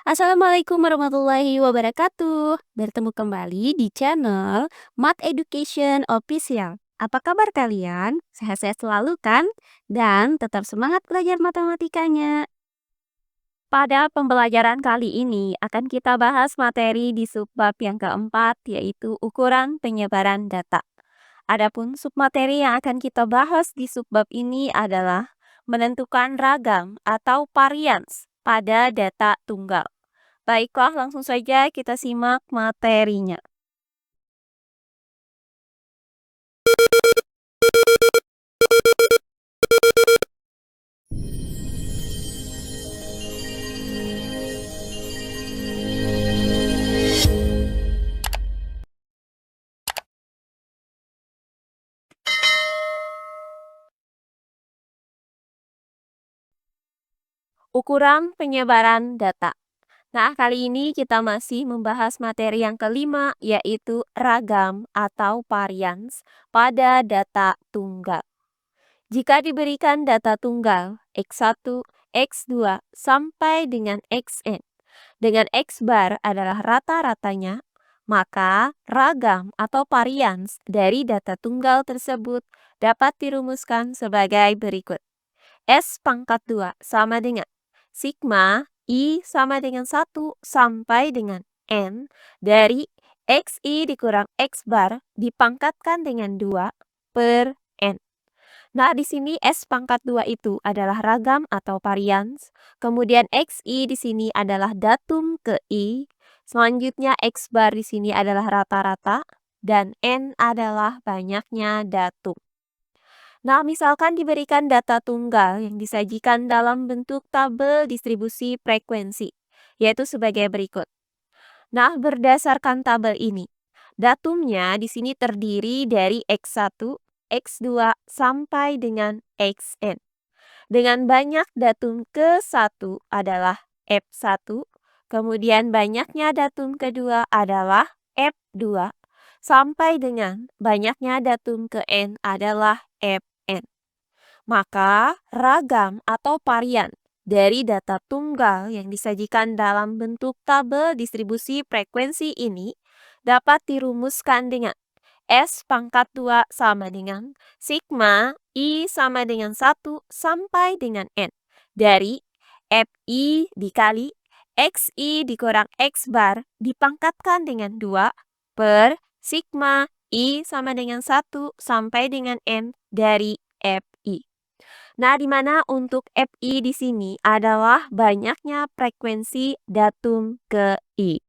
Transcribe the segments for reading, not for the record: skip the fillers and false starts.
Assalamualaikum warahmatullahi wabarakatuh. Bertemu kembali di channel Math Education Official. Apa kabar kalian? Sehat-sehat selalu kan? Dan tetap semangat belajar matematikanya. Pada pembelajaran kali ini akan kita bahas materi di subbab yang keempat, yaitu ukuran penyebaran data. Adapun submateri yang akan kita bahas di subbab ini adalah menentukan ragam atau varians pada data tunggal. Baiklah, langsung saja kita simak materinya. Ukuran penyebaran data. Nah, kali ini kita masih membahas materi yang kelima, yaitu ragam atau varians pada data tunggal. Jika diberikan data tunggal X1, X2, sampai dengan Xn, dengan X bar adalah rata-ratanya, maka ragam atau varians dari data tunggal tersebut dapat dirumuskan sebagai berikut. S pangkat 2 sama dengan sigma I sama dengan 1 sampai dengan N dari XI dikurang X bar dipangkatkan dengan 2 per N. Nah, di sini S pangkat 2 itu adalah ragam atau varians. Kemudian XI di sini adalah datum ke I. Selanjutnya X bar di sini adalah rata-rata. Dan N adalah banyaknya datum. Nah, misalkan diberikan data tunggal yang disajikan dalam bentuk tabel distribusi frekuensi, yaitu sebagai berikut. Nah, berdasarkan tabel ini, datumnya di sini terdiri dari X1, X2, sampai dengan Xn. Dengan banyak datum ke-1 adalah F1, kemudian banyaknya datum kedua adalah F2, sampai dengan banyaknya datum ke N adalah Fn. Maka, ragam atau varian dari data tunggal yang disajikan dalam bentuk tabel distribusi frekuensi ini dapat dirumuskan dengan S pangkat 2 sama dengan sigma I sama dengan 1 sampai dengan N dari Fi dikali Xi dikurang X bar dipangkatkan dengan 2 per sigma I sama dengan 1 sampai dengan N dari Fi. Nah, di mana untuk Fi di sini adalah banyaknya frekuensi datum ke I.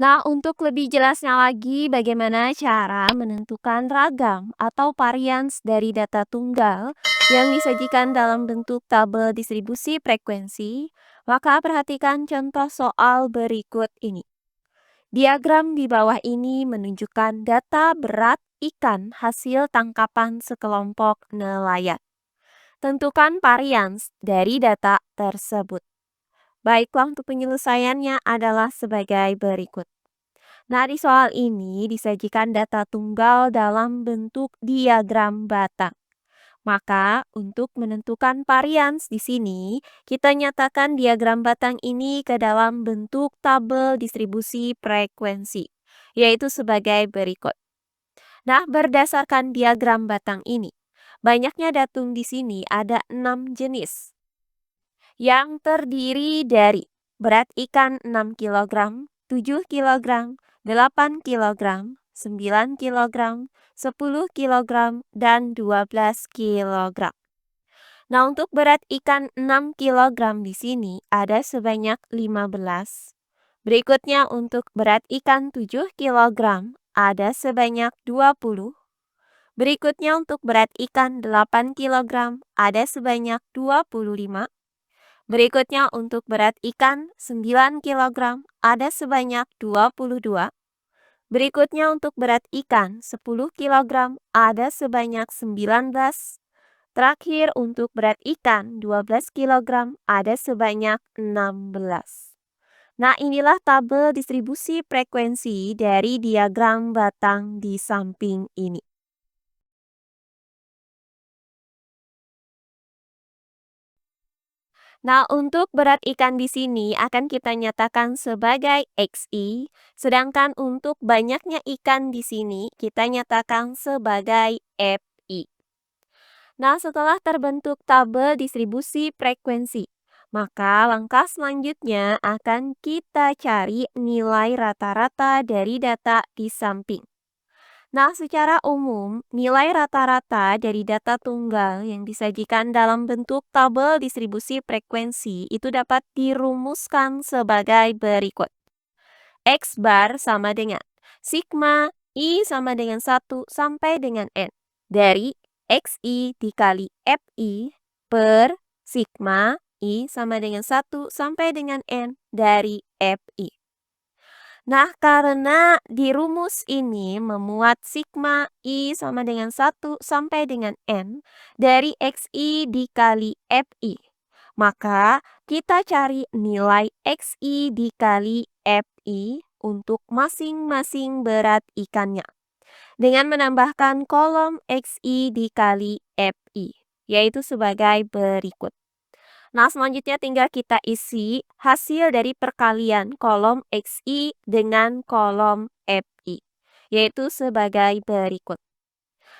Nah, untuk lebih jelasnya lagi bagaimana cara menentukan ragam atau varians dari data tunggal yang disajikan dalam bentuk tabel distribusi frekuensi, maka perhatikan contoh soal berikut ini. Diagram di bawah ini menunjukkan data berat ikan hasil tangkapan sekelompok nelayan. Tentukan varians dari data tersebut. Baiklah, untuk penyelesaiannya adalah sebagai berikut. Nah, di soal ini disajikan data tunggal dalam bentuk diagram batang. Maka, untuk menentukan varians di sini, kita nyatakan diagram batang ini ke dalam bentuk tabel distribusi frekuensi, yaitu sebagai berikut. Nah, berdasarkan diagram batang ini, banyaknya datum di sini ada 6 jenis, yang terdiri dari berat ikan 6 kg, 7 kg, 8 kg, 9 kg, 10 kg, dan 12 kg. Nah, untuk berat ikan 6 kg di sini ada sebanyak 15. Berikutnya untuk berat ikan 7 kg ada sebanyak 20. Berikutnya untuk berat ikan 8 kg ada sebanyak 25. Berikutnya untuk berat ikan 9 kg ada sebanyak 22. Berikutnya untuk berat ikan 10 kg ada sebanyak 19. Terakhir untuk berat ikan 12 kg ada sebanyak 16. Nah, inilah tabel distribusi frekuensi dari diagram batang di samping ini. Nah, untuk berat ikan di sini akan kita nyatakan sebagai XI, sedangkan untuk banyaknya ikan di sini kita nyatakan sebagai FI. Nah, setelah terbentuk tabel distribusi frekuensi, maka langkah selanjutnya akan kita cari nilai rata-rata dari data di samping. Nah, secara umum, nilai rata-rata dari data tunggal yang disajikan dalam bentuk tabel distribusi frekuensi itu dapat dirumuskan sebagai berikut. X bar sama dengan sigma I sama dengan 1 sampai dengan N dari XI dikali FI per sigma I sama dengan 1 sampai dengan N dari FI. Nah, karena di rumus ini memuat sigma I sama dengan 1 sampai dengan N dari XI dikali FI, maka kita cari nilai XI dikali FI untuk masing-masing berat ikannya dengan menambahkan kolom XI dikali FI, yaitu sebagai berikut. Nah, selanjutnya tinggal kita isi hasil dari perkalian kolom XI dengan kolom FI, yaitu sebagai berikut.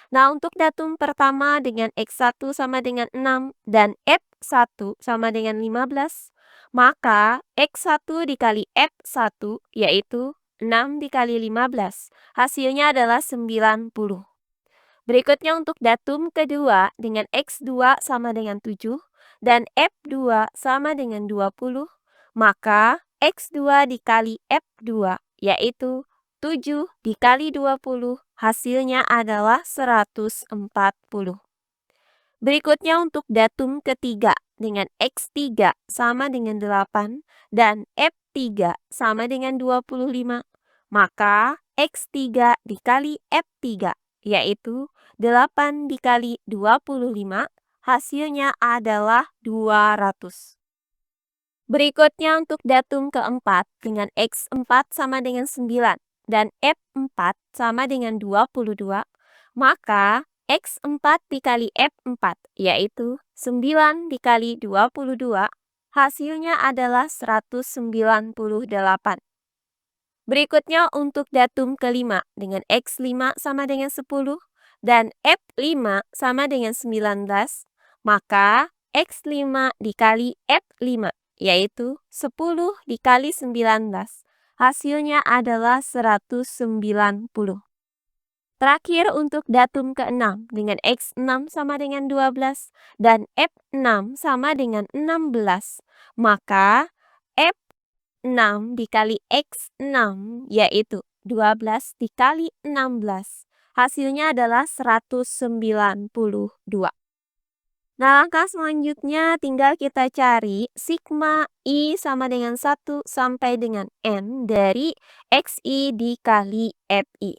Nah, untuk datum pertama dengan X1 sama dengan 6 dan F1 sama dengan 15, maka X1 dikali F1 yaitu 6 dikali 15, hasilnya adalah 90. Berikutnya untuk datum kedua dengan X2 sama dengan 7 dan F2 sama dengan 20, maka X2 dikali F2 yaitu 7 dikali 20, hasilnya adalah 140. Berikutnya untuk datum ketiga dengan X3 sama dengan 8 dan F3 sama dengan 25, maka X3 dikali F3 yaitu 8 dikali 25, hasilnya adalah 200. Berikutnya untuk datum keempat dengan X4 sama dengan 9 dan F4 sama dengan 22, maka X4 dikali F4 yaitu 9 dikali 22, hasilnya adalah 198. Berikutnya untuk datum kelima dengan X5 sama dengan 10 dan F5 sama dengan 19, maka X5 dikali F5 yaitu 10 dikali 19, hasilnya adalah 190. Terakhir untuk datum ke-6 dengan X6 sama dengan 12 dan F6 sama dengan 16, maka F6 dikali X6 yaitu 12 dikali 16, hasilnya adalah 192. Nah, langkah selanjutnya tinggal kita cari sigma I sama dengan 1 sampai dengan N dari XI dikali FI,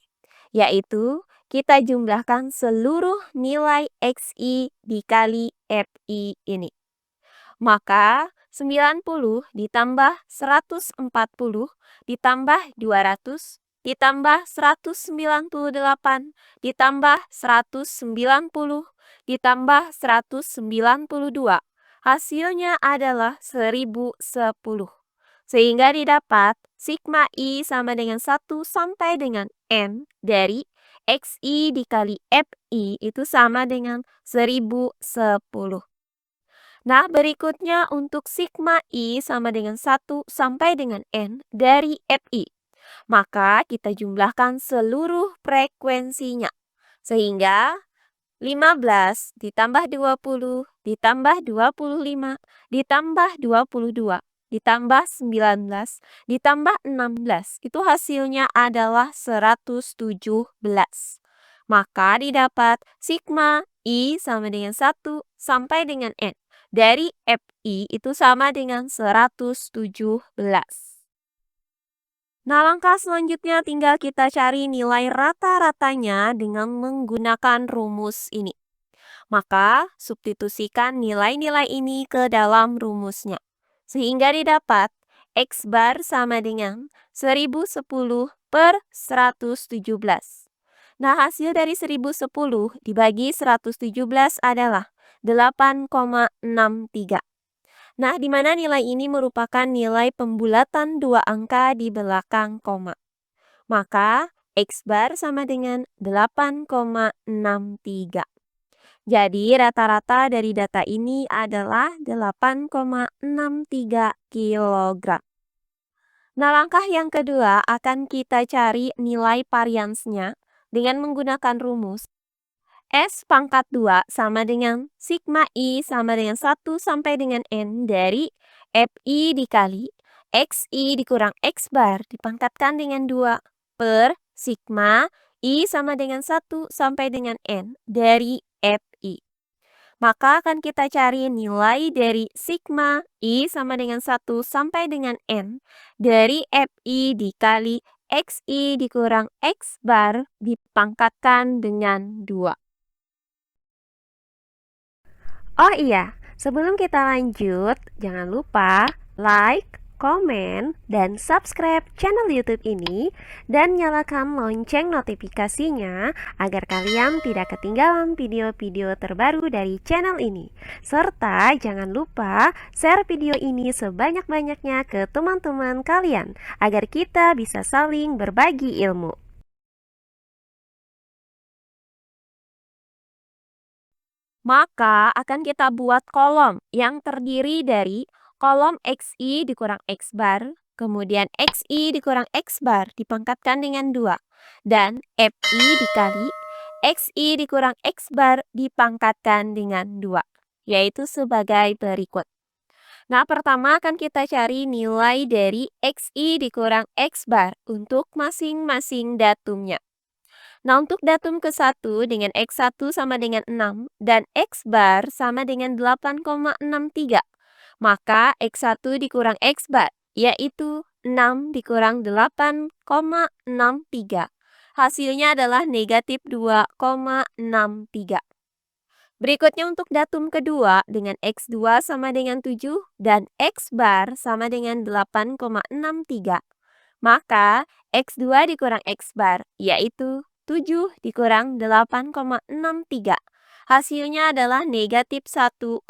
yaitu kita jumlahkan seluruh nilai XI dikali FI ini. Maka 90 ditambah 140 ditambah 200 ditambah 198 ditambah 190 ditambah 192, hasilnya adalah 1010. Sehingga didapat sigma I sama dengan 1 sampai dengan N dari XI dikali FI itu sama dengan 1010. Nah, berikutnya untuk sigma I sama dengan 1 sampai dengan N dari FI. Maka kita jumlahkan seluruh frekuensinya. Sehingga 15 ditambah 20 ditambah 25 ditambah 22 ditambah 19 ditambah 16 itu hasilnya adalah 117. Maka didapat sigma I sama dengan 1 sampai dengan N dari FI itu sama dengan 117. Nah, langkah selanjutnya tinggal kita cari nilai rata-ratanya dengan menggunakan rumus ini. Maka, substitusikan nilai-nilai ini ke dalam rumusnya. Sehingga didapat X bar sama dengan 1010 per 117. Nah, hasil dari 1010 dibagi 117 adalah 8,63. Nah, di mana nilai ini merupakan nilai pembulatan dua angka di belakang koma. Maka X bar sama dengan 8,63. Jadi rata-rata dari data ini adalah 8,63 kg. Nah, langkah yang kedua akan kita cari nilai variansnya dengan menggunakan rumus S pangkat 2 sama dengan sigma I sama dengan 1 sampai dengan N dari FI dikali XI dikurang X bar dipangkatkan dengan 2 per sigma I sama dengan 1 sampai dengan N dari FI. Maka akan kita cari nilai dari sigma I sama dengan 1 sampai dengan N dari FI dikali XI dikurang X bar dipangkatkan dengan 2. Oh iya, sebelum kita lanjut, jangan lupa like, komen, dan subscribe channel YouTube ini dan nyalakan lonceng notifikasinya agar kalian tidak ketinggalan video-video terbaru dari channel ini. Serta jangan lupa share video ini sebanyak-banyaknya ke teman-teman kalian agar kita bisa saling berbagi ilmu. Maka akan kita buat kolom yang terdiri dari kolom XI dikurang X bar, kemudian XI dikurang X bar dipangkatkan dengan 2, dan FI dikali XI dikurang X bar dipangkatkan dengan 2, yaitu sebagai berikut. Nah, pertama akan kita cari nilai dari XI dikurang X bar untuk masing-masing datumnya. Nah, untuk datum ke-1 dengan X1 sama dengan 6 dan X bar sama dengan 8,63. Maka X1 dikurang X bar, yaitu 6 dikurang 8,63. Hasilnya adalah negatif 2,63. Berikutnya untuk datum kedua dengan X2 sama dengan 7 dan X bar sama dengan 8,63. Maka X2 dikurang X bar, yaitu 7 dikurang 8,63. Hasilnya adalah negatif 1,63.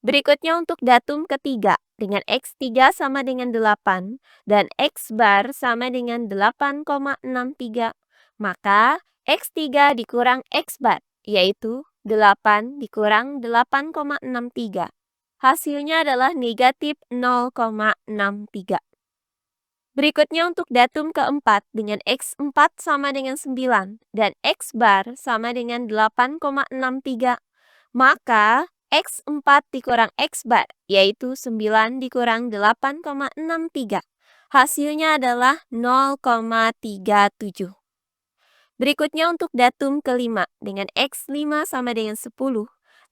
Berikutnya untuk datum ketiga dengan X3 sama dengan 8 dan X bar sama dengan 8,63. Maka X3 dikurang X bar, yaitu 8 dikurang 8,63. Hasilnya adalah negatif 0,63. Berikutnya untuk datum keempat dengan X4 sama dengan 9 dan X bar sama dengan 8,63. Maka X4 dikurang X bar, yaitu 9 dikurang 8,63. Hasilnya adalah 0,37. Berikutnya untuk datum kelima dengan X5 sama dengan 10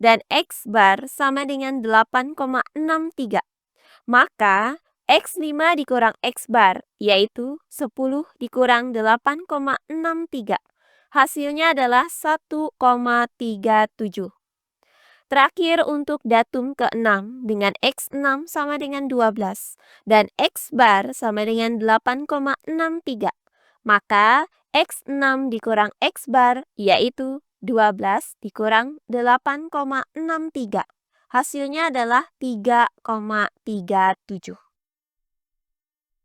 dan X bar sama dengan 8,63. Maka X5 dikurang X bar, yaitu 10 dikurang 8,63. Hasilnya adalah 1,37. Terakhir untuk datum ke-6 dengan X6 sama dengan 12 dan X bar sama dengan 8,63. Maka X6 dikurang X bar, yaitu 12 dikurang 8,63. Hasilnya adalah 3,37.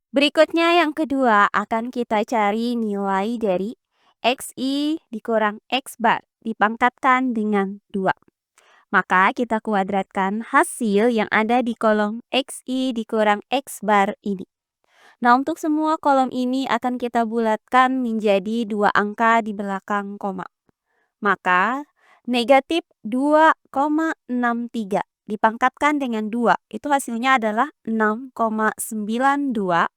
Berikutnya yang kedua akan kita cari nilai dari XI dikurang X bar dipangkatkan dengan 2. Maka kita kuadratkan hasil yang ada di kolom XI dikurang X bar ini. Nah, untuk semua kolom ini akan kita bulatkan menjadi dua angka di belakang koma. Maka negatif 2,63 dipangkatkan dengan 2. Itu hasilnya adalah 6,92.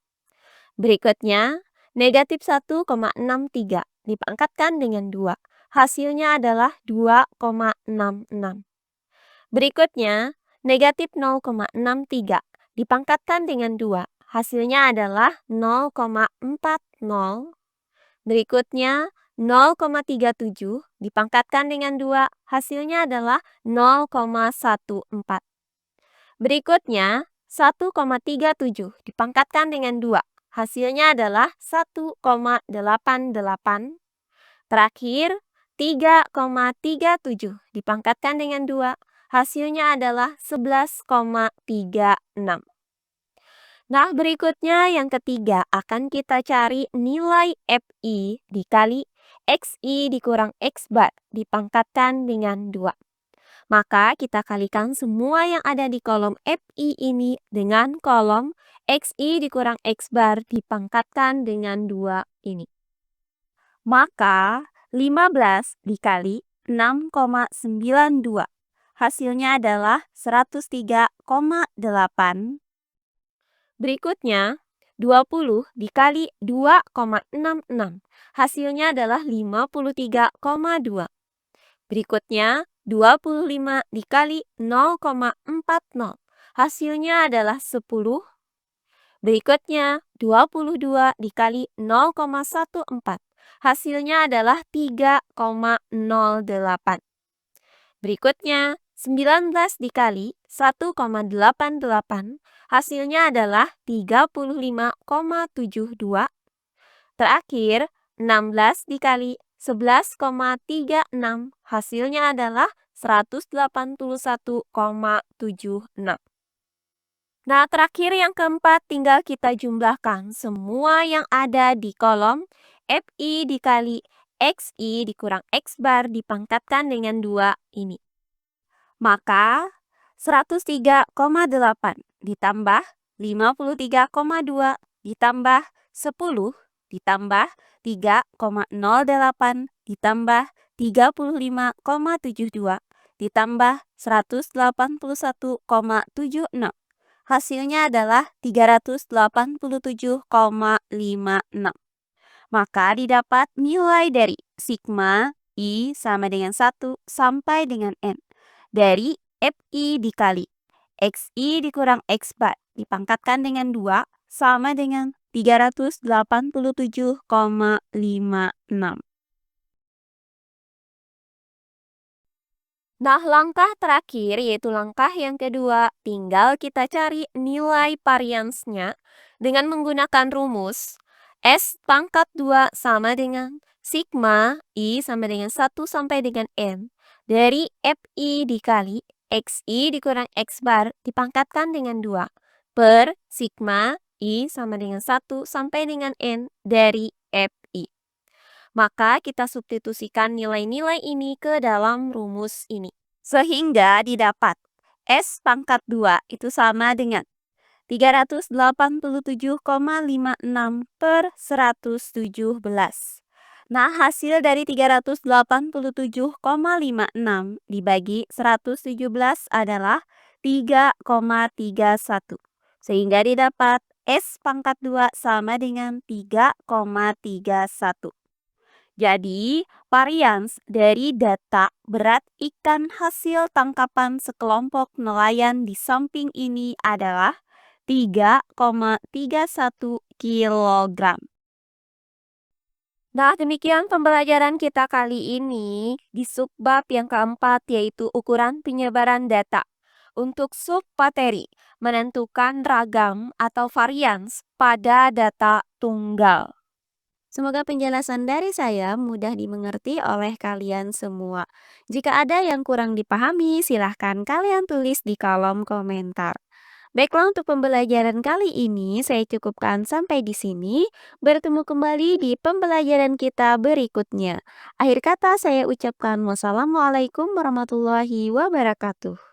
Berikutnya, negatif 1,63 dipangkatkan dengan 2. Hasilnya adalah 2,66. Berikutnya, negatif 0,63 dipangkatkan dengan 2. Hasilnya adalah 0,40. Berikutnya, 0,37 dipangkatkan dengan 2. Hasilnya adalah 0,14. Berikutnya, 1,37 dipangkatkan dengan 2. Hasilnya adalah 1,88. Terakhir, 3,37 dipangkatkan dengan 2. Hasilnya adalah 11,36. Nah, berikutnya yang ketiga akan kita cari nilai FI dikali XI dikurang X bar dipangkatkan dengan 2. Maka kita kalikan semua yang ada di kolom FI ini dengan kolom XI dikurang X bar dipangkatkan dengan 2 ini. Maka 15 dikali 6,92. Hasilnya adalah 103,8. Berikutnya 20 dikali 2,66. Hasilnya adalah 53,2. Berikutnya 25 dikali 0,40. Hasilnya adalah 10. Berikutnya 22 dikali 0,14. Hasilnya adalah 3,08. Berikutnya 19 dikali 1,88. Hasilnya adalah 35,72. Terakhir 16 dikali 11,36. Hasilnya adalah 181,76. Nah, terakhir yang keempat tinggal kita jumlahkan semua yang ada di kolom FI dikali XI dikurang X bar dipangkatkan dengan 2 ini. Maka 103,8 ditambah 53,2 ditambah 10 ditambah 3,08 ditambah 35,72 ditambah 181,76. Hasilnya adalah 387,56. Maka didapat nilai dari sigma I sama dengan 1 sampai dengan N. Dari FI dikali XI dikurang X bar dipangkatkan dengan 2 sama dengan 387,56. Nah, langkah terakhir yaitu langkah yang kedua, tinggal kita cari nilai variansnya dengan menggunakan rumus S pangkat 2 sama dengan sigma I sama dengan 1 sampai dengan N dari FI dikali XI dikurang X bar dipangkatkan dengan 2 per sigma I sama dengan 1 sampai dengan N dari FI. Maka kita substitusikan nilai-nilai ini ke dalam rumus ini. Sehingga didapat S pangkat 2 itu sama dengan 387,56 per 117. Nah, hasil dari 387,56 dibagi 117 adalah 3,31. Sehingga didapat S pangkat 2 sama dengan 3,31. Jadi, varians dari data berat ikan hasil tangkapan sekelompok nelayan di samping ini adalah 3,31 kg. Nah, demikian pembelajaran kita kali ini di subbab yang keempat yaitu ukuran penyebaran data. Untuk submateri, menentukan ragam atau varians pada data tunggal. Semoga penjelasan dari saya mudah dimengerti oleh kalian semua. Jika ada yang kurang dipahami, silahkan kalian tulis di kolom komentar. Baiklah, untuk pembelajaran kali ini saya cukupkan sampai di sini. Bertemu kembali di pembelajaran kita berikutnya. Akhir kata saya ucapkan wassalamualaikum warahmatullahi wabarakatuh.